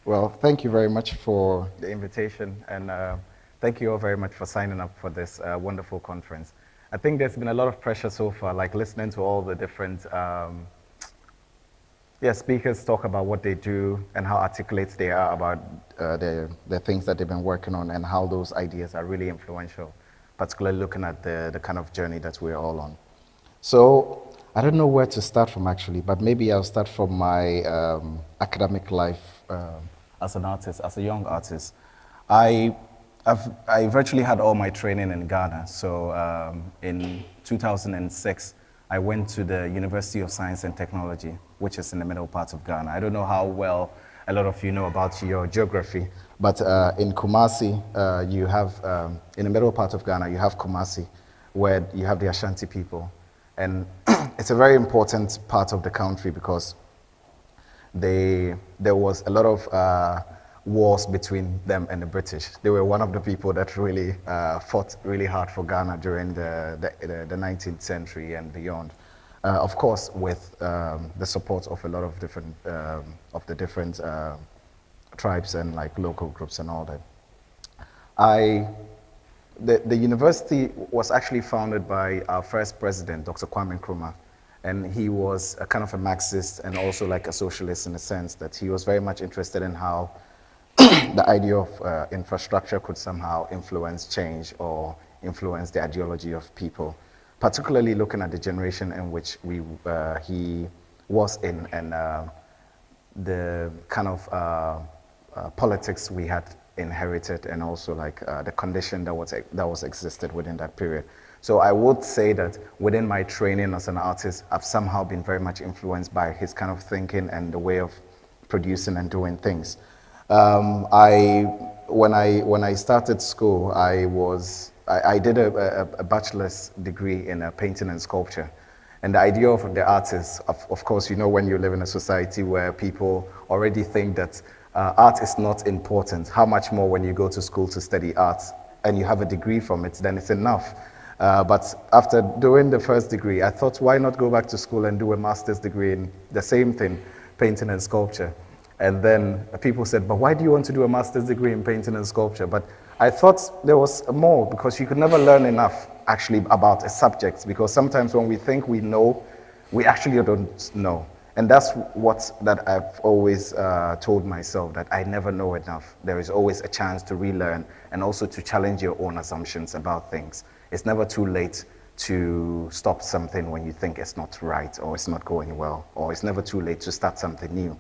Well, thank you very much for the invitation, and thank you all very much for signing up for this wonderful conference. I think there's been a lot of pressure so far, like listening to all the different speakers talk about what they do and how articulate they are about the things that they've been working on and how those ideas are really influential, particularly looking at the kind of journey that we're all on. So I don't know where to start from actually, but maybe I'll start from my academic life as an artist, as a young artist. I, I virtually had all my training in Ghana. So in 2006, I went to the University of Science and Technology, which is in the middle part of Ghana. I don't know how well a lot of you know about your geography, but in Kumasi, you have, in the middle part of Ghana, you have Kumasi, where you have the Ashanti people. And it's a very important part of the country because there was a lot of wars between them and the British. They were one of the people that really fought really hard for Ghana during the 19th century and beyond. Of course, with the support of a lot of different tribes and like local groups and all that. The university was actually founded by our first president, Dr. Kwame Nkrumah, and he was a kind of a Marxist and also like a socialist in the sense that he was very much interested in how the idea of infrastructure could somehow influence change or influence the ideology of people, particularly looking at the generation in which he was in and the kind of politics we had inherited and also like the condition that was existed within that period. So I would say that within my training as an artist, I've somehow been very much influenced by his kind of thinking and the way of producing and doing things. When I started school, I did a bachelor's degree in painting and sculpture. And the idea of the artist, of course, you know, when you live in a society where people already think that art is not important, how much more when you go to school to study art and you have a degree from it, then it's enough. But after doing the first degree, I thought, why not go back to school and do a master's degree in the same thing, painting and sculpture? And then people said, but why do you want to do a master's degree in painting and sculpture? But I thought there was more because you could never learn enough actually about a subject, because sometimes when we think we know, we actually don't know. And that's that I've always told myself, that I never know enough. There is always a chance to relearn and also to challenge your own assumptions about things. It's never too late to stop something when you think it's not right or it's not going well, or it's never too late to start something new.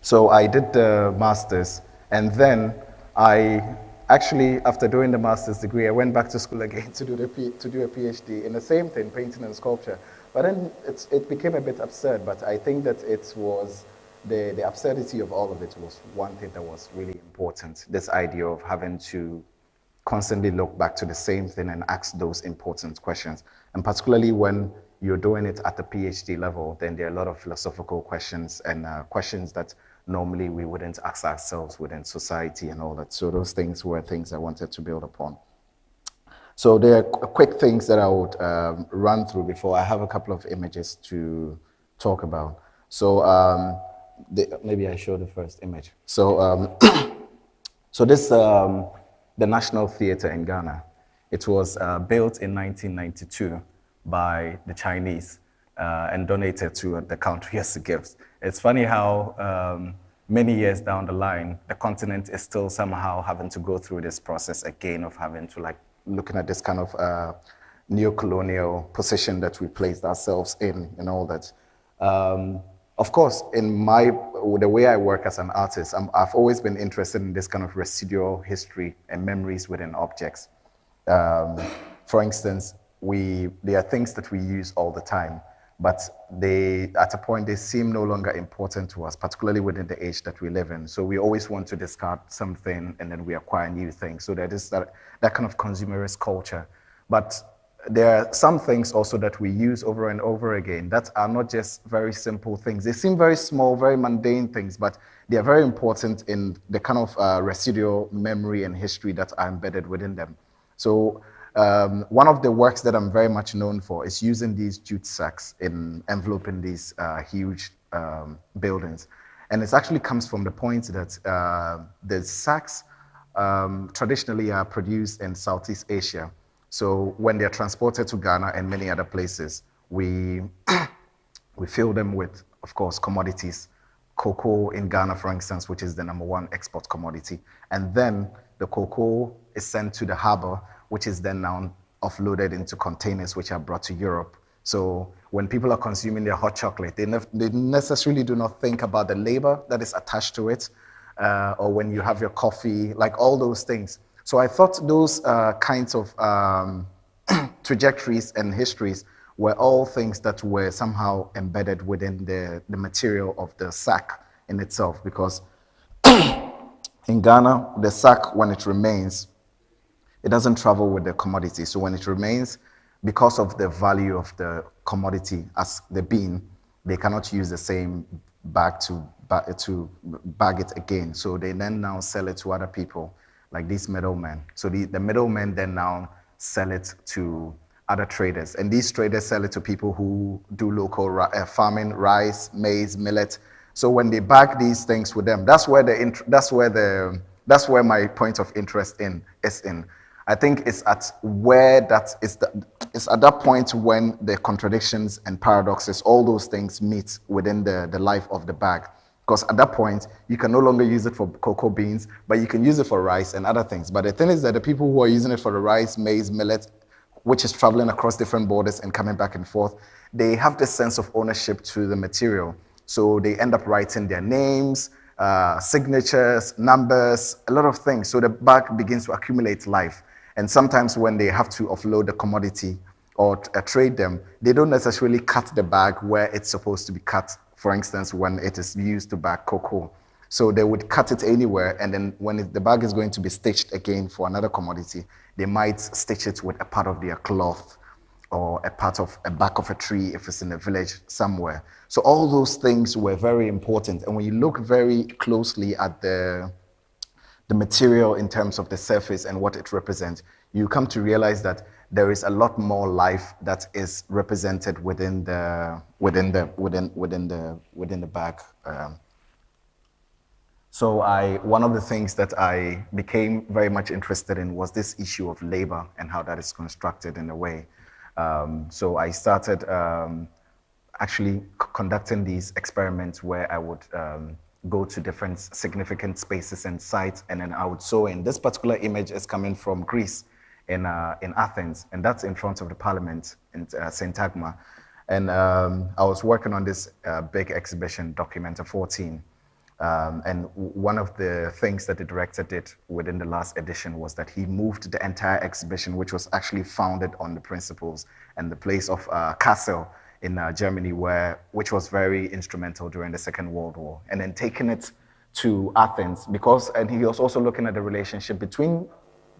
So I did the master's, and then I actually, after doing the master's degree, I went back to school again to do a PhD in the same thing, painting and sculpture. But then it became a bit absurd, but I think that it was the absurdity of all of it was one thing that was really important. This idea of having to constantly look back to the same thing and ask those important questions. And particularly when you're doing it at the PhD level, then there are a lot of philosophical questions and questions that normally we wouldn't ask ourselves within society and all that. So those things were things I wanted to build upon. So there are quick things that I would run through before I have a couple of images to talk about. So maybe I show the first image. So so this the National Theatre in Ghana. It was built in 1992 by the Chinese and donated to the country as a gift. It's funny how many years down the line, the continent is still somehow having to go through this process again of having to like looking at this kind of neo-colonial position that we placed ourselves in and all that. Of course, in the way I work as an artist, I've always been interested in this kind of residual history and memories within objects. For instance, there are things that we use all the time, but at a point, they seem no longer important to us, particularly within the age that we live in. So we always want to discard something and then we acquire new things. So there is that kind of consumerist culture. But there are some things also that we use over and over again that are not just very simple things. They seem very small, very mundane things, but they are very important in the kind of residual memory and history that are embedded within them. So one of the works that I'm very much known for is using these jute sacks in enveloping these huge buildings. And it actually comes from the point that the sacks traditionally are produced in Southeast Asia. So when they're transported to Ghana and many other places, we fill them with, of course, commodities. Cocoa in Ghana, for instance, which is the #1 export commodity. And then the cocoa is sent to the harbor, which is then now offloaded into containers, which are brought to Europe. So when people are consuming their hot chocolate, they necessarily do not think about the labor that is attached to it, or when you have your coffee, like all those things. So I thought those kinds of trajectories and histories were all things that were somehow embedded within the material of the sack in itself. Because in Ghana, the sack, when it remains, it doesn't travel with the commodity. So when it remains, because of the value of the commodity as the bean, they cannot use the same bag to bag it again. So they then now sell it to other people, like these middlemen. So the middlemen then now sell it to other traders. And these traders sell it to people who do local farming, rice, maize, millet. So when they bag these things with them, that's where my point of interest is in. I think it's at that point when the contradictions and paradoxes, all those things meet within the life of the bag. Because at that point, you can no longer use it for cocoa beans, but you can use it for rice and other things. But the thing is that the people who are using it for the rice, maize, millet, which is traveling across different borders and coming back and forth, they have this sense of ownership to the material. So they end up writing their names, signatures, numbers, a lot of things. So the bag begins to accumulate life. And sometimes when they have to offload the commodity or trade them, they don't necessarily cut the bag where it's supposed to be cut. For instance, when it is used to bag cocoa. So they would cut it anywhere, and then when the bag is going to be stitched again for another commodity, they might stitch it with a part of their cloth or a part of a back of a tree if it's in a village somewhere. So all those things were very important. And when you look very closely at the material in terms of the surface and what it represents, you come to realize that there is a lot more life that is represented within the bag. So one of the things that I became very much interested in was this issue of labor and how that is constructed in a way. So I started actually conducting these experiments where I would go to different significant spaces and sites, and then I would sew in. This particular image is coming from Greece in Athens, and that's in front of the parliament in Syntagma. And I was working on this big exhibition, Documenta 14. And one of the things that the director did within the last edition was that he moved the entire exhibition, which was actually founded on the principles and the place of Kassel in Germany, which was very instrumental during the Second World War, and then taking it to Athens, and he was also looking at the relationship between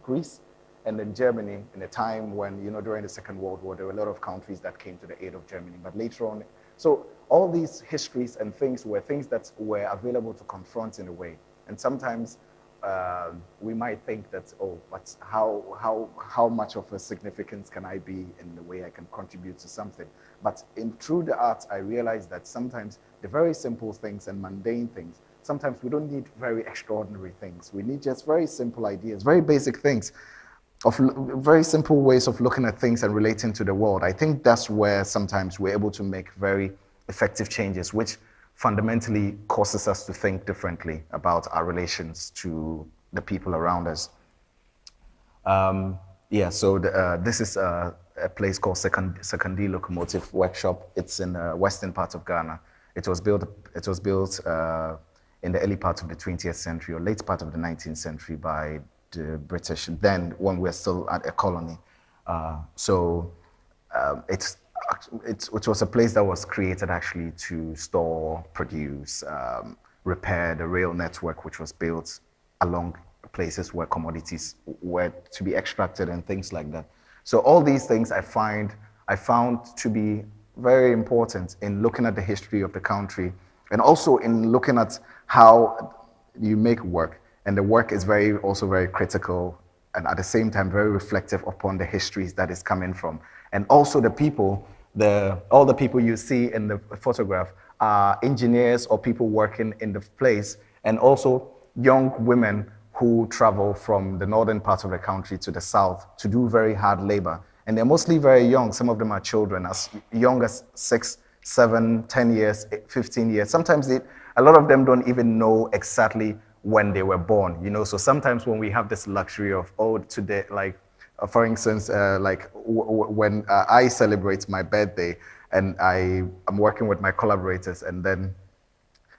Greece and then Germany in a time when, during the Second World War, there were a lot of countries that came to the aid of Germany, but later on, so all these histories and things were things that were available to confront in a way. And sometimes we might think that, but how much of a significance can I be in the way I can contribute to something? But through the arts, I realized that sometimes the very simple things and mundane things, sometimes we don't need very extraordinary things. We need just very simple ideas, very basic things, of very simple ways of looking at things and relating to the world. I think that's where sometimes we're able to make very effective changes, which fundamentally causes us to think differently about our relations to the people around us. So this is a place called Sekandi Locomotive Workshop. It's in the western part of Ghana. It was built in the early part of the 20th century or late part of the 19th century by the British, then when we're still at a colony. It was a place that was created actually to store, produce, repair the rail network, which was built along places where commodities were to be extracted and things like that. So all these things I found to be very important in looking at the history of the country, and also in looking at how you make work. And the work is also very critical, and at the same time very reflective upon the histories that is coming from. And also the people, all the people you see in the photograph are engineers or people working in the place, and also young women who travel from the northern part of the country to the south to do very hard labor. And they're mostly very young. Some of them are children, as young as 6, 7, 10 years, 15 years. Sometimes a lot of them don't even know exactly when they were born, you know. So sometimes when we have this luxury of, oh, today, like, for instance, when I celebrate my birthday and I'm working with my collaborators, and then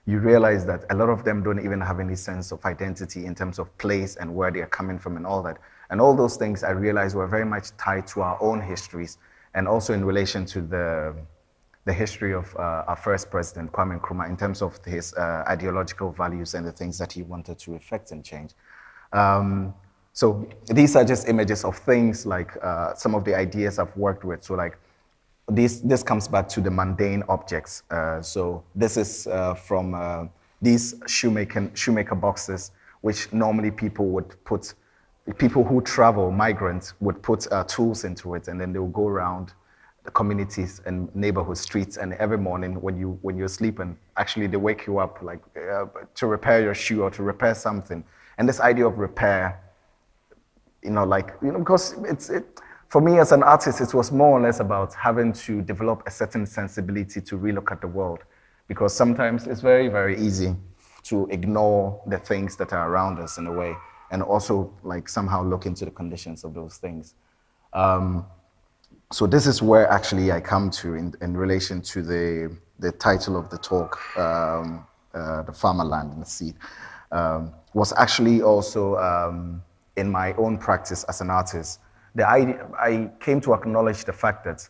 you realize that a lot of them don't even have any sense of identity in terms of place and where they're coming from and all that. And all those things I realized were very much tied to our own histories, and also in relation to the history of our first president, Kwame Nkrumah, in terms of his ideological values and the things that he wanted to effect and change. So these are just images of things, like some of the ideas I've worked with. So like this comes back to the mundane objects. So this is from these shoemaker boxes, which normally people who travel, migrants, would put tools into it, and then they will go around the communities and neighborhood streets, and every morning when you're sleeping, actually they wake you up, like to repair your shoe or to repair something. And this idea of repair, because for me as an artist, it was more or less about having to develop a certain sensibility to relook at the world, because sometimes it's very, very easy to ignore the things that are around us in a way, and also like somehow look into the conditions of those things. So this is where actually I come to in relation to the title of the talk, the farmer land and the seed, was actually also in my own practice as an artist. I came to acknowledge the fact that,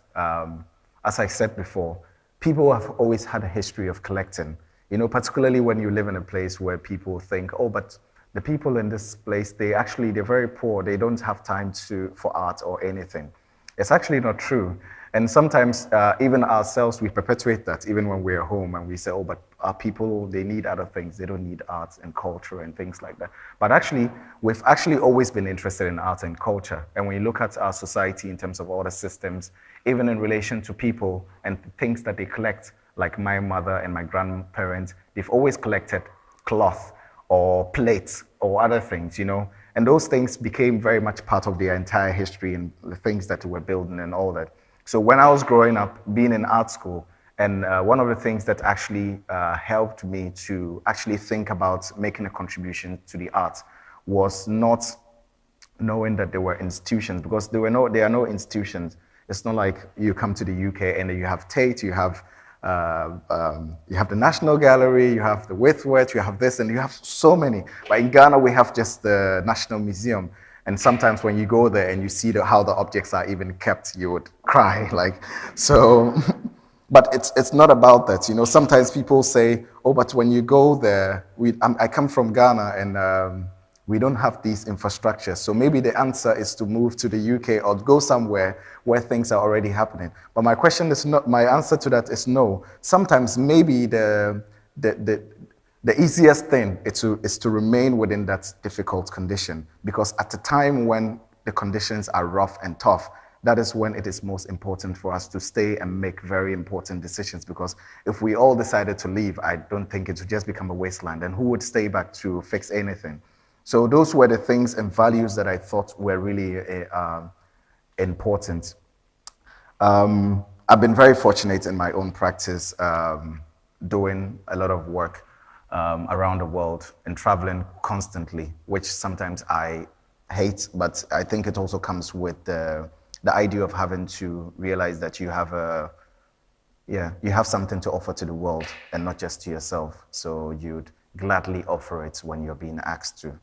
as I said before, people have always had a history of collecting. You know, particularly when you live in a place where people think, oh, but the people in this place, they're very poor. They don't have time for art or anything. It's actually not true. And sometimes even ourselves, we perpetuate that even when we're home and we say, oh, but our people, they need other things. They don't need art and culture and things like that. But actually, we've actually always been interested in art and culture. And when you look at our society in terms of all the systems, even in relation to people and things that they collect, like my mother and my grandparents, they've always collected cloth or plates or other things, you know. And those things became very much part of their entire history and the things that we're building and all that. So when I was growing up, being in art school, and one of the things that actually helped me to actually think about making a contribution to the arts was not knowing that there were institutions, because there are no institutions. It's not like you come to the UK and you have Tate, you have the National Gallery, you have the Whitworth, you have this, and you have so many. But in Ghana, we have just the National Museum. And sometimes when you go there and you see how the objects are even kept, you would cry. But it's not about that. You know, sometimes people say, oh, but when you go there, I come from Ghana and we don't have these infrastructures. So maybe the answer is to move to the UK or go somewhere where things are already happening. But my answer to that is no. Sometimes maybe the easiest thing is to remain within that difficult condition, because at the time when the conditions are rough and tough, that is when it is most important for us to stay and make very important decisions. Because if we all decided to leave, I don't think it would just become a wasteland. And who would stay back to fix anything? So those were the things and values that I thought were really important. I've been very fortunate in my own practice, doing a lot of work around the world and traveling constantly, which sometimes I hate, but I think it also comes with the idea of having to realize that you have something to offer to the world and not just to yourself. So you'd gladly offer it when you're being asked to.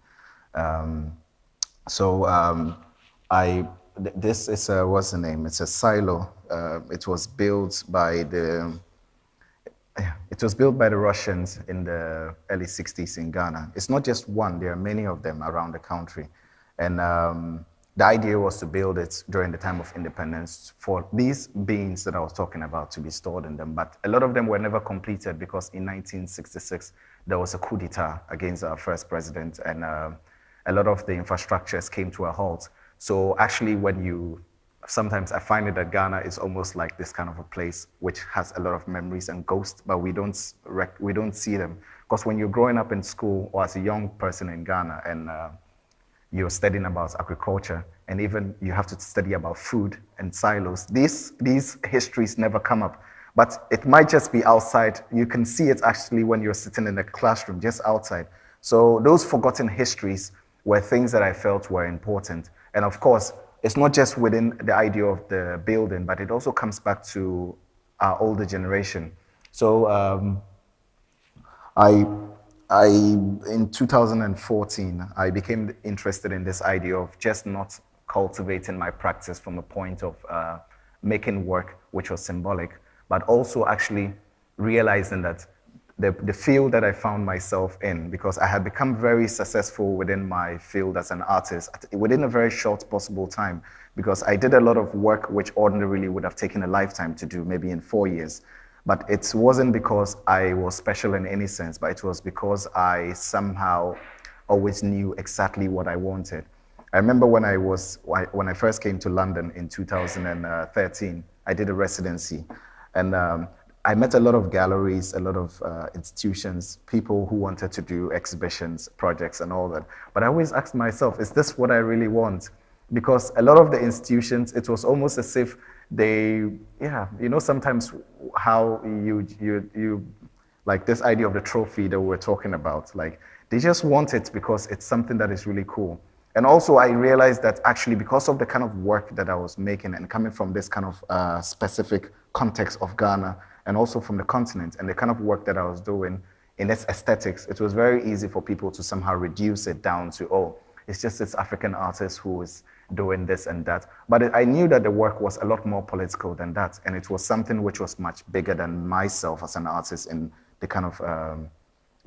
This is what's the name? It's a silo. It was built by the Russians in the early 60s in Ghana. It's not just one, there are many of them around the country. And the idea was to build it during the time of independence for these beings that I was talking about to be stored in them. But a lot of them were never completed because in 1966, there was a coup d'etat against our first president, and a lot of the infrastructures came to a halt. So actually when you sometimes I find it that Ghana is almost like this kind of a place which has a lot of memories and ghosts, but we don't see them. Because when you're growing up in school or as a young person in Ghana and you're studying about agriculture, and even you have to study about food and silos, these histories never come up. But it might just be outside. You can see it actually when you're sitting in the classroom, just outside. So those forgotten histories were things that I felt were important. And of course, it's not just within the idea of the building, but it also comes back to our older generation. So I, in 2014, I became interested in this idea of just not cultivating my practice from a point of making work, which was symbolic, but also actually realizing that the field that I found myself in, because I had become very successful within my field as an artist within a very short possible time, because I did a lot of work which ordinarily would have taken a lifetime to do, maybe in 4 years. But it wasn't because I was special in any sense, but it was because I somehow always knew exactly what I wanted. I remember when I first came to London in 2013, I did a residency, and I met a lot of galleries, a lot of institutions, people who wanted to do exhibitions, projects, and all that. But I always asked myself, is this what I really want? Because a lot of the institutions, it was almost as if sometimes how you like this idea of the trophy that we were talking about, like they just want it because it's something that is really cool. And also I realized that actually because of the kind of work that I was making and coming from this kind of specific context of Ghana and also from the continent and the kind of work that I was doing in its aesthetics, it was very easy for people to somehow reduce it down to, oh, it's just this African artist who is doing this and that. But I knew that the work was a lot more political than that. And it was something which was much bigger than myself as an artist in the kind of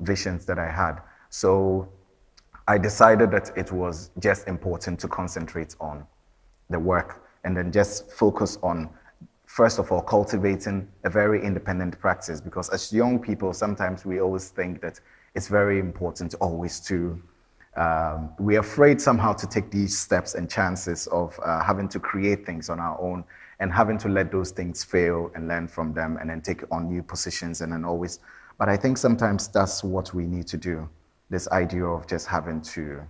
visions that I had. So I decided that it was just important to concentrate on the work and then just focus on, first of all, cultivating a very independent practice. Because as young people, sometimes we always think that it's very important always to we're afraid somehow to take these steps and chances of having to create things on our own and having to let those things fail and learn from them and then take on new positions and then always. But I think sometimes that's what we need to do. This idea of just having to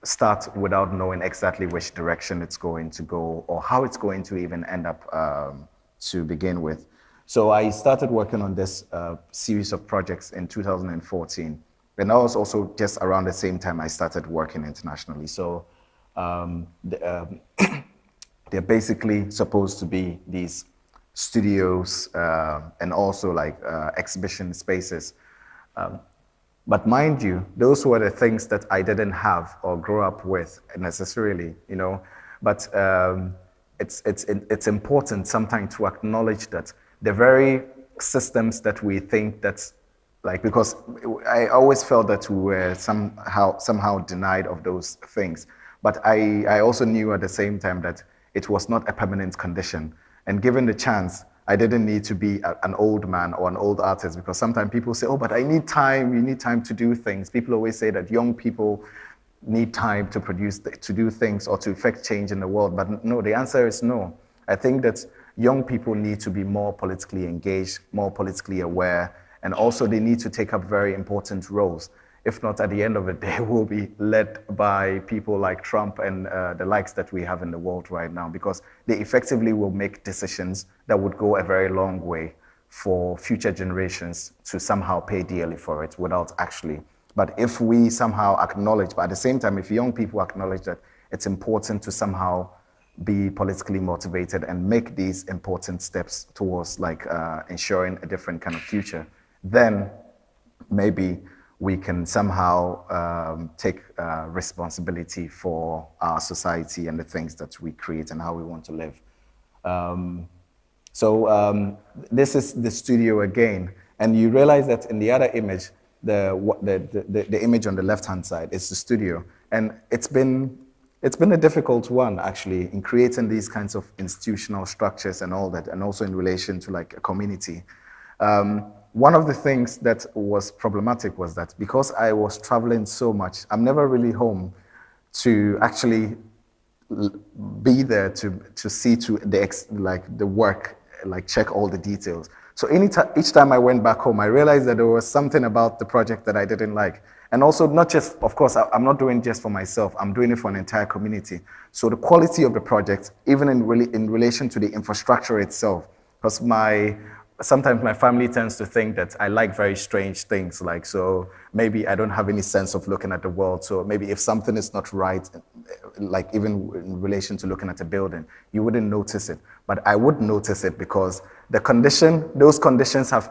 start without knowing exactly which direction it's going to go or how it's going to even end up to begin with. So I started working on this series of projects in 2014. And that was also just around the same time I started working internationally. So they're basically supposed to be these studios and also like exhibition spaces. But mind you, those were the things that I didn't have or grow up with necessarily, you know. But it's important sometimes to acknowledge that the very systems that we think that, like, because I always felt that we were somehow denied of those things. But I also knew at the same time that it was not a permanent condition. And given the chance, I didn't need to be an old man or an old artist, because sometimes people say, oh, but I need time, you need time to do things. People always say that young people need time to do things or to effect change in the world. But no, the answer is no. I think that young people need to be more politically engaged, more politically aware, and also they need to take up very important roles. If not, at the end of the day, we'll be led by people like Trump and the likes that we have in the world right now, because they effectively will make decisions that would go a very long way for future generations to somehow pay dearly for it without actually. But if we somehow acknowledge, but at the same time, if young people acknowledge that it's important to somehow be politically motivated and make these important steps towards like ensuring a different kind of future, then maybe we can somehow take responsibility for our society and the things that we create and how we want to live. So this is the studio again, and you realize that in the other image, the image on the left-hand side is the studio, and it's been a difficult one actually in creating these kinds of institutional structures and all that, and also in relation to like a community. One of the things that was problematic was that because I was traveling so much, I'm never really home to actually be there to see to the work, like check all the details. So each time I went back home, I realized that there was something about the project that I didn't like. And also not just, of course, I'm not doing just for myself, I'm doing it for an entire community. So the quality of the project, even in relation to the infrastructure itself, because sometimes my family tends to think that I like very strange things, like, so maybe I don't have any sense of looking at the world. So maybe if something is not right, like even in relation to looking at a building, you wouldn't notice it. But I would notice it because those conditions have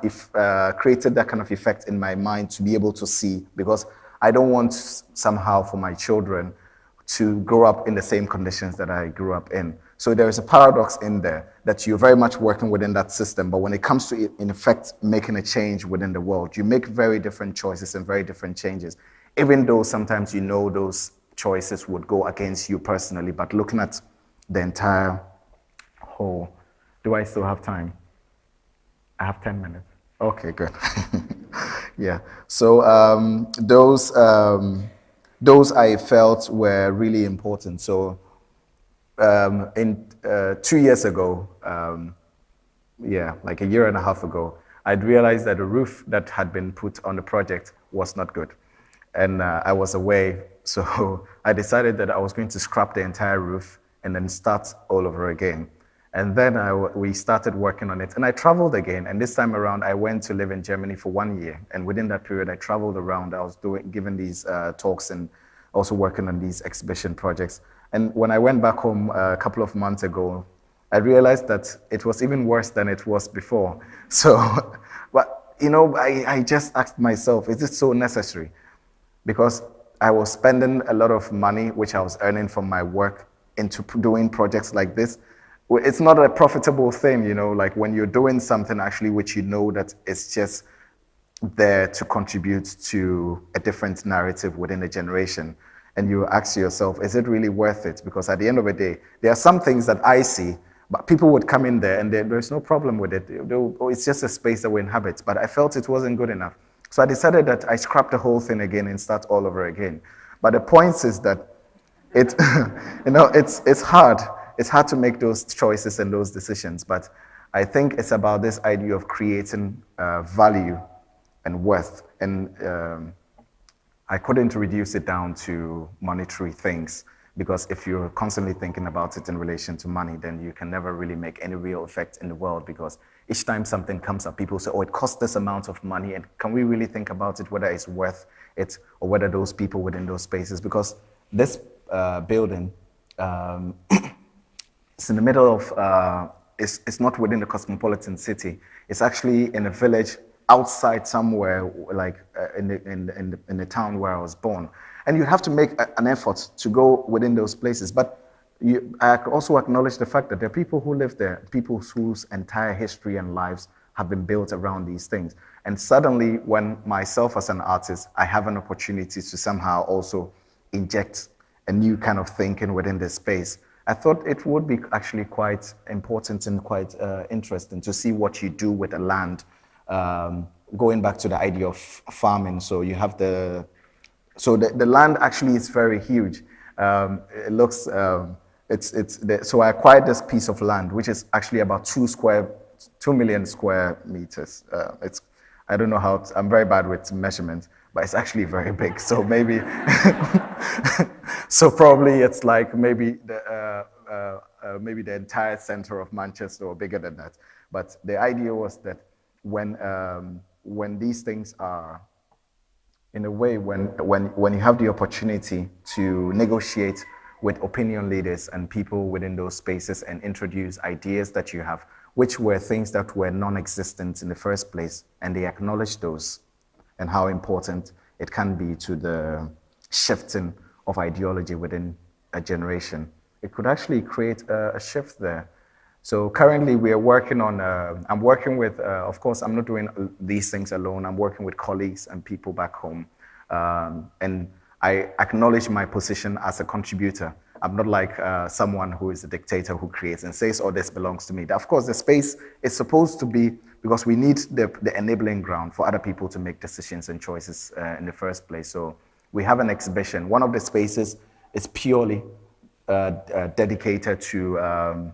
created that kind of effect in my mind to be able to see, because I don't want somehow for my children to grow up in the same conditions that I grew up in. So there is a paradox in there that you're very much working within that system, but when it comes to, in effect, making a change within the world, you make very different choices and very different changes, even though sometimes you know those choices would go against you personally, but looking at the entire whole. Do I still have time? I have 10 minutes. Okay, good. Yeah, so those I felt were really important. So in 2 years ago, like a year and a half ago, I'd realized that the roof that had been put on the project was not good. And I was away, so I decided that I was going to scrap the entire roof and then start all over again. And then we started working on it, and I traveled again. And this time around, I went to live in Germany for 1 year. And within that period, I traveled around. I was giving these talks and also working on these exhibition projects. And when I went back home a couple of months ago, I realized that it was even worse than it was before. So, but I just asked myself, is it so necessary? Because I was spending a lot of money, which I was earning from my work, into doing projects like this. It's not a profitable thing, like when you're doing something actually which that it's just there to contribute to a different narrative within a generation. And you ask yourself, is it really worth it? Because at the end of the day, there are some things that I see, but people would come in there and there's no problem with it. It's just a space that we inhabit. But I felt it wasn't good enough. So I decided that I scrapped the whole thing again and start all over again. But the point is that it's hard. It's hard to make those choices and those decisions. But I think it's about this idea of creating value and worth. And I couldn't reduce it down to monetary things, because if you're constantly thinking about it in relation to money, then you can never really make any real effect in the world, because each time something comes up, people say, oh, it costs this amount of money, and can we really think about it, whether it's worth it, or whether those people within those spaces, because this building, it's in the middle of, it's not within the cosmopolitan city, it's actually in a village outside somewhere, like in the town where I was born. And you have to make an effort to go within those places. But I also acknowledge the fact that there are people who live there, people whose entire history and lives have been built around these things. And suddenly, when myself as an artist, I have an opportunity to somehow also inject a new kind of thinking within this space, I thought it would be actually quite important and quite interesting to see what you do with the land. Going back to the idea of farming, so you have the land actually is very huge. It looks, so I acquired this piece of land, which is actually about 2 million square meters. I don't know how, I'm very bad with measurements, but it's actually very big. So maybe, so probably it's like maybe the entire center of Manchester or bigger than that. But the idea was that when these things are, in a way, when you have the opportunity to negotiate with opinion leaders and people within those spaces and introduce ideas that you have, which were things that were non-existent in the first place, and they acknowledge those and how important it can be to the shifting of ideology within a generation, it could actually create a shift there. So currently we are working on, I'm working with, of course, I'm not doing these things alone. I'm working with colleagues and people back home. And I acknowledge my position as a contributor. I'm not like someone who is a dictator who creates and says, oh, this belongs to me. Of course, the space is supposed to be, because we need the enabling ground for other people to make decisions and choices in the first place. So we have an exhibition. One of the spaces is purely dedicated to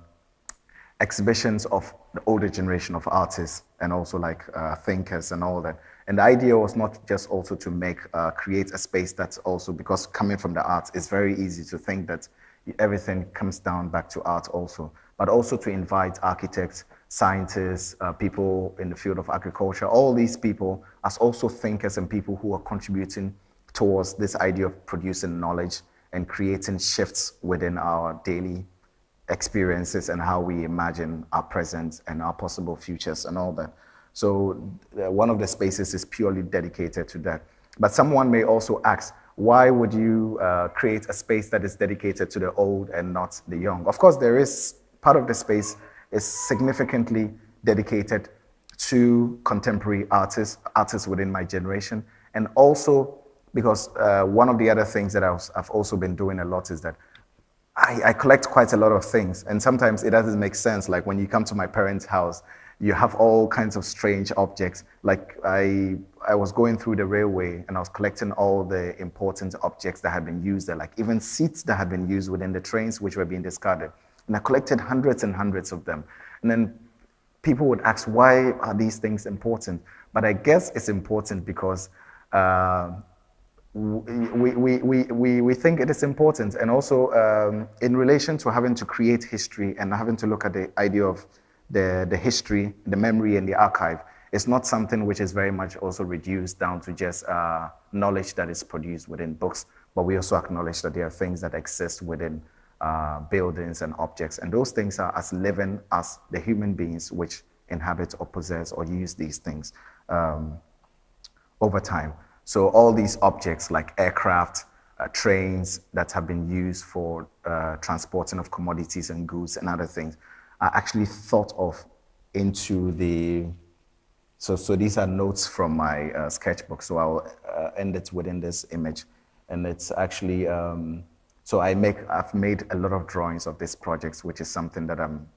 exhibitions of the older generation of artists and also like thinkers and all that. And the idea was not just also to create a space that's also, because coming from the arts, it's very easy to think that everything comes down back to art also, but also to invite architects, scientists, people in the field of agriculture, all these people as also thinkers and people who are contributing towards this idea of producing knowledge and creating shifts within our daily experiences and how we imagine our present and our possible futures and all that. So one of the spaces is purely dedicated to that. But someone may also ask, why would you create a space that is dedicated to the old and not the young? Of course, there is part of the space is significantly dedicated to contemporary artists within my generation. And also because one of the other things that I've also been doing a lot is that I collect quite a lot of things, and sometimes it doesn't make sense. Like when you come to my parents' house, you have all kinds of strange objects. Like I was going through the railway and I was collecting all the important objects that had been used there, like even seats that had been used within the trains which were being discarded. And I collected hundreds and hundreds of them. And then people would ask, why are these things important? But I guess it's important because we think it is important, and also in relation to having to create history and having to look at the idea of the history, the memory, and the archive. It's not something which is very much also reduced down to just knowledge that is produced within books, but we also acknowledge that there are things that exist within buildings and objects, and those things are as living as the human beings which inhabit or possess or use these things over time. So all these objects like aircraft, trains that have been used for transporting of commodities and goods and other things are actually thought of into the, so these are notes from my sketchbook. So I'll end it within this image. And it's actually, so I've made a lot of drawings of these projects, which is something that I'm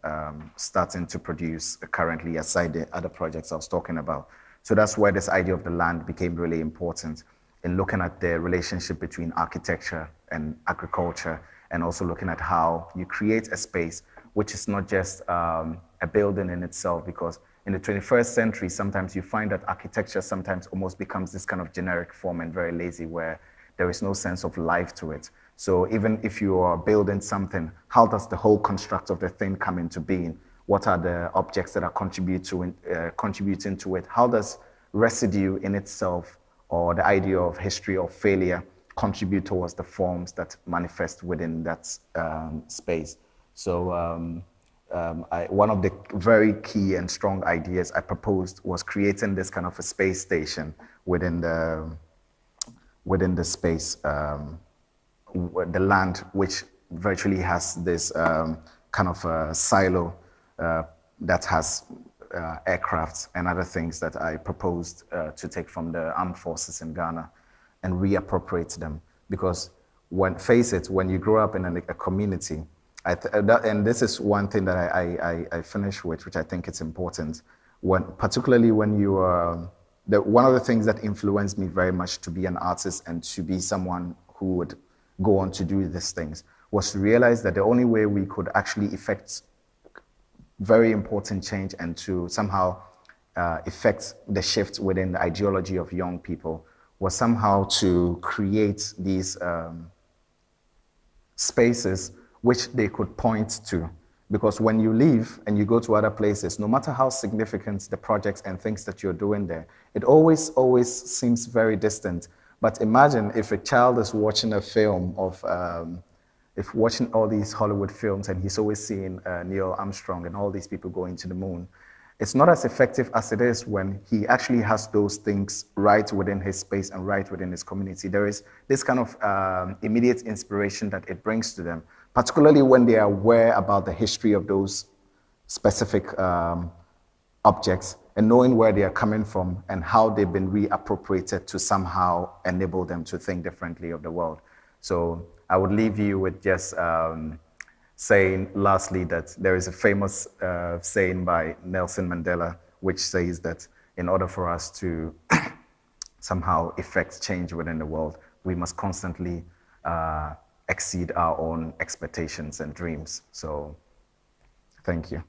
starting to produce currently aside the other projects I was talking about. So that's where this idea of the land became really important in looking at the relationship between architecture and agriculture, and also looking at how you create a space which is not just a building in itself, because in the 21st century, sometimes you find that architecture sometimes almost becomes this kind of generic form and very lazy, where there is no sense of life to it. So even if you are building something, how does the whole construct of the thing come into being? What are the objects that are contributing to it? How does residue in itself, or the idea of history or failure, contribute towards the forms that manifest within that space? So one of the very key and strong ideas I proposed was creating this kind of a space station within the space, the land, which virtually has this kind of a silo that has aircrafts and other things that I proposed to take from the armed forces in Ghana and reappropriate them. Because face it, when you grow up in a community, and this is one thing that I finish with, which I think it's important, particularly when you are, one of the things that influenced me very much to be an artist and to be someone who would go on to do these things was to realize that the only way we could actually effect very important change and to somehow effect the shift within the ideology of young people was somehow to create these spaces which they could point to. Because when you leave and you go to other places, no matter how significant the projects and things that you're doing there, it always seems very distant. But imagine if a child is watching a film of if watching all these Hollywood films and he's always seeing Neil Armstrong and all these people going to the moon, it's not as effective as it is when he actually has those things right within his space and right within his community. There is this kind of immediate inspiration that it brings to them, particularly when they are aware about the history of those specific objects and knowing where they are coming from and how they've been reappropriated to somehow enable them to think differently of the world. So I would leave you with just saying lastly that there is a famous saying by Nelson Mandela, which says that in order for us to somehow effect change within the world, we must constantly exceed our own expectations and dreams. So thank you.